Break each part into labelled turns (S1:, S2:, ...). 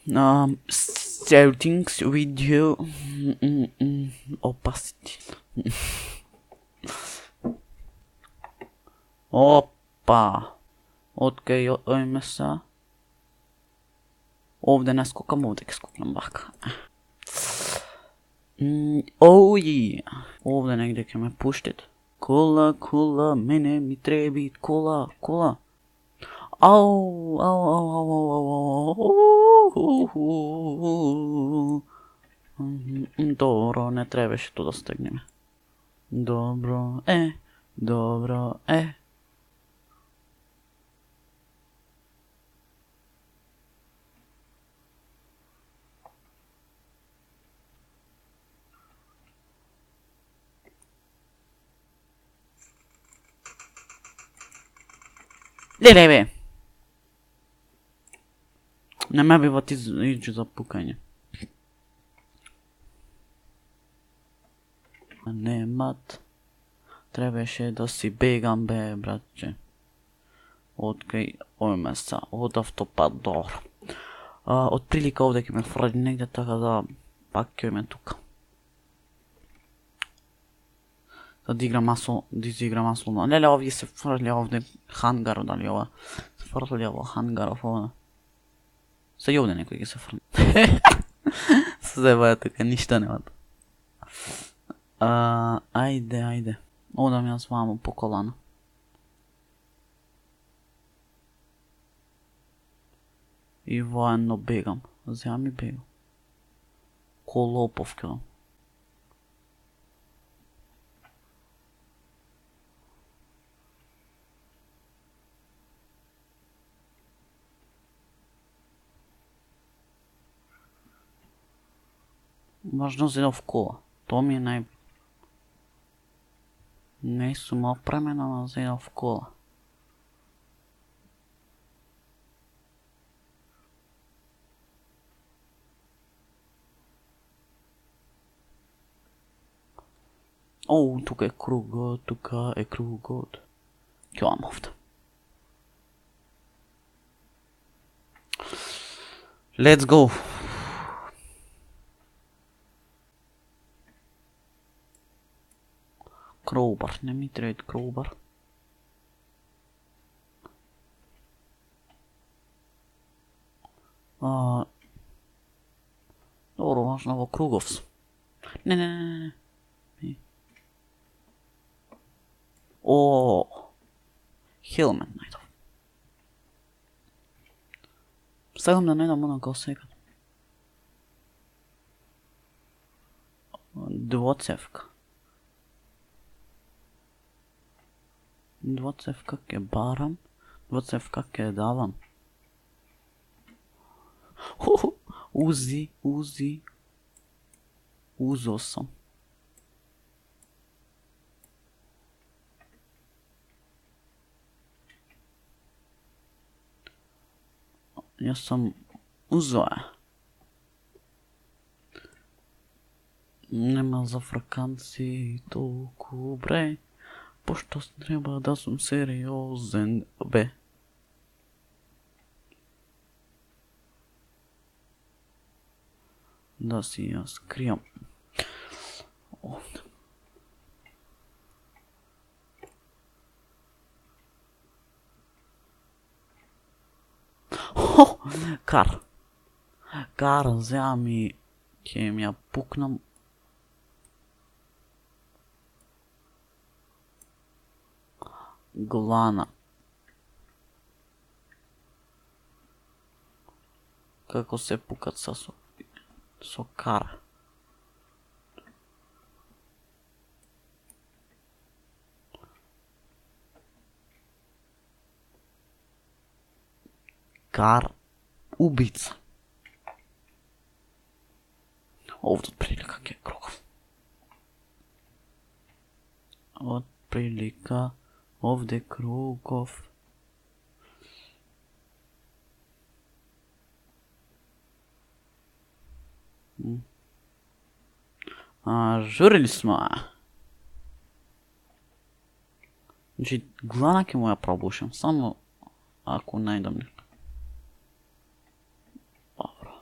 S1: Settings video opacity. Opa. Otkrijemo sa. Ovdje ne skokam, ovdje skokam baka. Oh yeah. Ovdje negdje će me puštit. Kola, mene mi trebi kola. Au. Dobro, ne trebaš tu da stegnem. Dobro. Lebe! Ne bi vati iđu za pukanje. Nemat. Trebaš je da si begam be, bratče. Otkaj, ojme sa, odavto pa dobro. Otprilike ovdje ki me fradi negdje, tako da pak joj me tuka. Sad igra maslo, lele ovdje se frlja ovdje hangar, da li ova se frlja ovo hangarov ovo. Sad i ovdje nekoj se frlja. Sve boja tuka, ništa nema tu. Ajde. Odam ja s vama po kolana. I vojno begam. Zja mi begam. Ko lopov kjom. Važno zelo v kola. To mi je najbolj. Ne sam opremena na zelo v kola. Tukaj je krugod. Kjo vam ovdje? Let's go! Crowbar, ne mi treba crowbar. Dobro, važno ovo krugovs. Ne. Helmet najdov. Stavljam da ne dam ono kao sekat. Dvocevka. Dvocevka ke baram. Dvocevka ke davam. Uzi. Uzo sam. Ja sam uzo. Nema za frakanciji toku bre. Pošto treba da sam seriozen be. Da si ja skrijam. Ovdje. Kar zjami, kjem ja puknam. Glana. Kako se pukat sa kar. Kar ubica. Ovdje otprilika je krugov. Otprilika ovdje krugov. Žurili smo. Znači, glanak je moja probušen, samo ako najdem nešto. Dobro.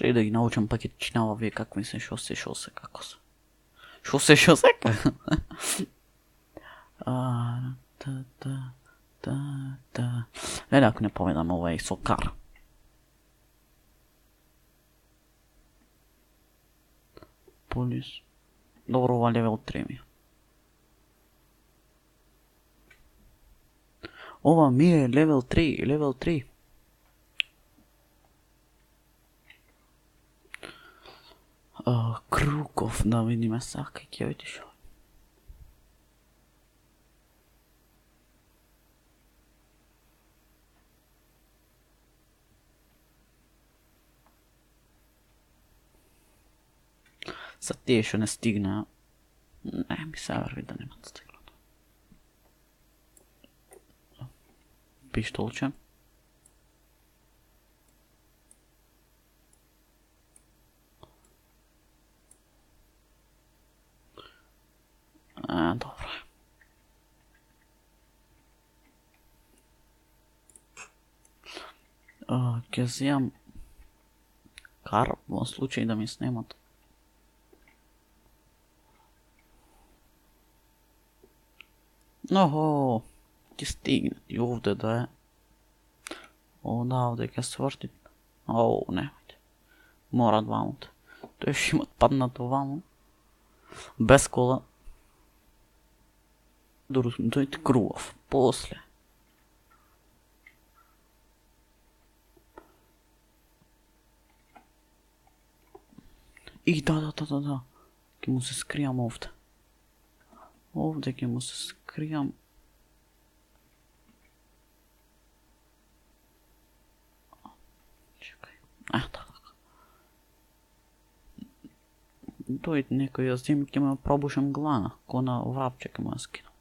S1: Трябва да ги научам пък и чинава вие как ми се шосе, како се. Шосе, како? Леле, ако не победам ovaj сокар. Полис. Добро, ова левел 3 ми. Ова ми е левел 3. Круков, да видиме сега кај ќе видиш. За тие што не стигна, не ми се върви да немат стигнато. Пиштолче. Добро е. Ќе взимам кар во случај да ми снимат. Охо, ќе стигне и овде да е. Овде ќе сврти. Немајте. Мора двамата. Тој ще имат паднато вамо. Без кола. Дојде Кругов. После. И да. Ќе му се скријам овде. Овде ќе му се скријам. Чекај. Така. Дојде некој ја зим, ќе ме пробушам глана. Ко на врапче ќе му ја скинам.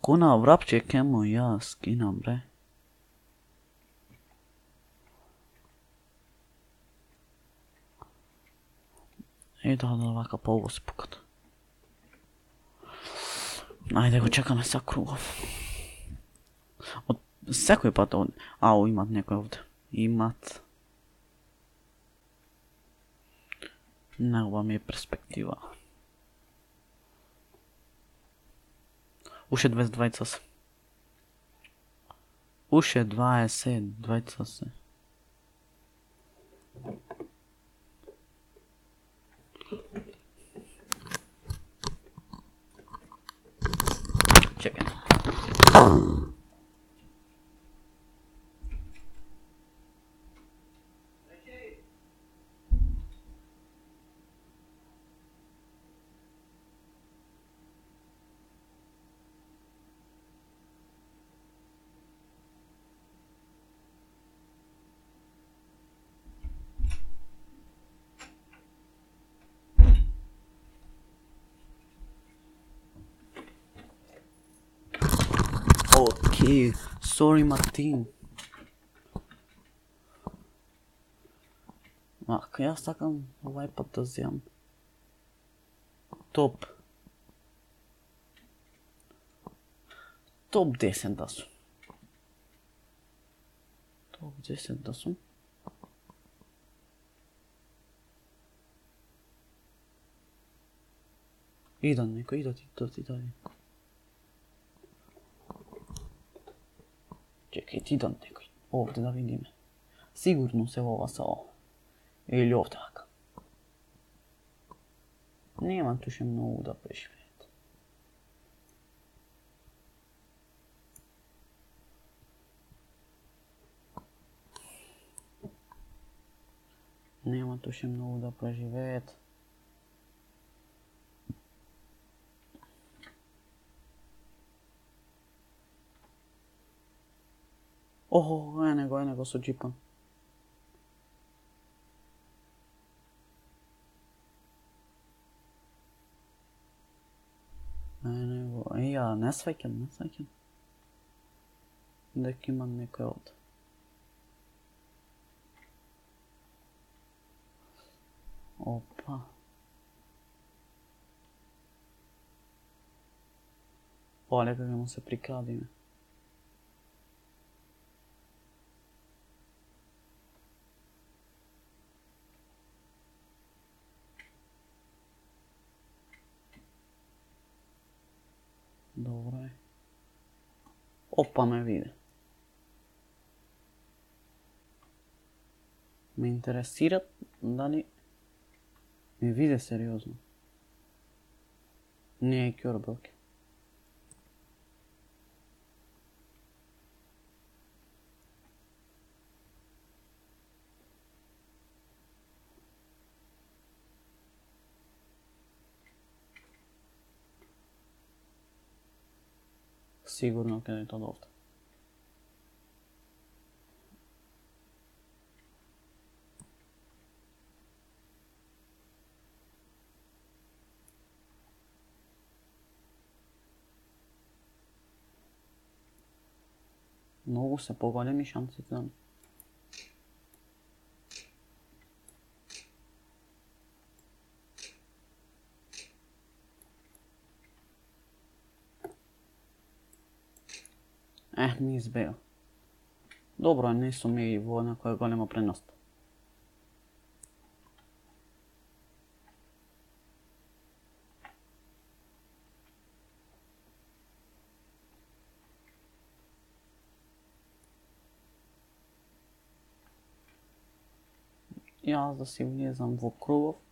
S1: Ко на врапче ќе му ја скинам, бре. Да, вака по-ово се пукат. Ајде го чекаме са Кругов. Од секој пат овде. Имат некој овде. Имат. Негова ми е перспектива. Уште 22 се. Уште 20 се. Чекай. Окей, sorry Мартин. Јас сакам овај пат да вземам топ 10 да сум. Топ 10 да сум. Идат некој, идат. Чекај, идат некој. Овде да видиме. Сигурно се ова са ова. Или овде вака. Нема туше многу да преживеат. Нема туше многу да преживеат. Ене го со джипа. Не свеќам. Дека има некој овде. Опа. Лека ќе му се прикадиме. Добре. Опа, ме виде. Ме интересират дали ме виде сериозно. Не е кьорбелки. Сигурно къде е то довта. Много се по-големи шансите да... ми избега. Добро, не сум и во некоја голема преност. Јас да си влезам во кругов.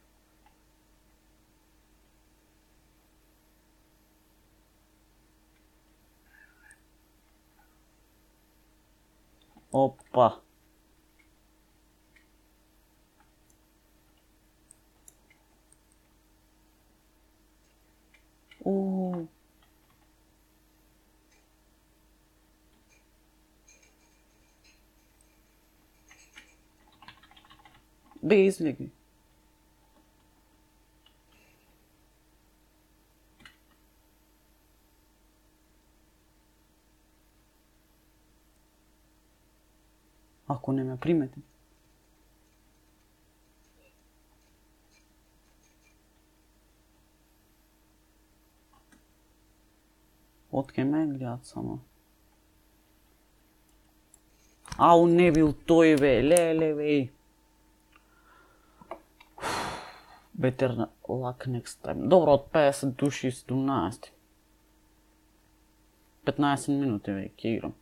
S1: Опа. Уу. Бе, излеги. Ако не ме примети. Отке ме гледат само. Ау, не бил тој бе, леле бе. Better luck next time. Добро, од 50 души 17. 15 минути веќе играм.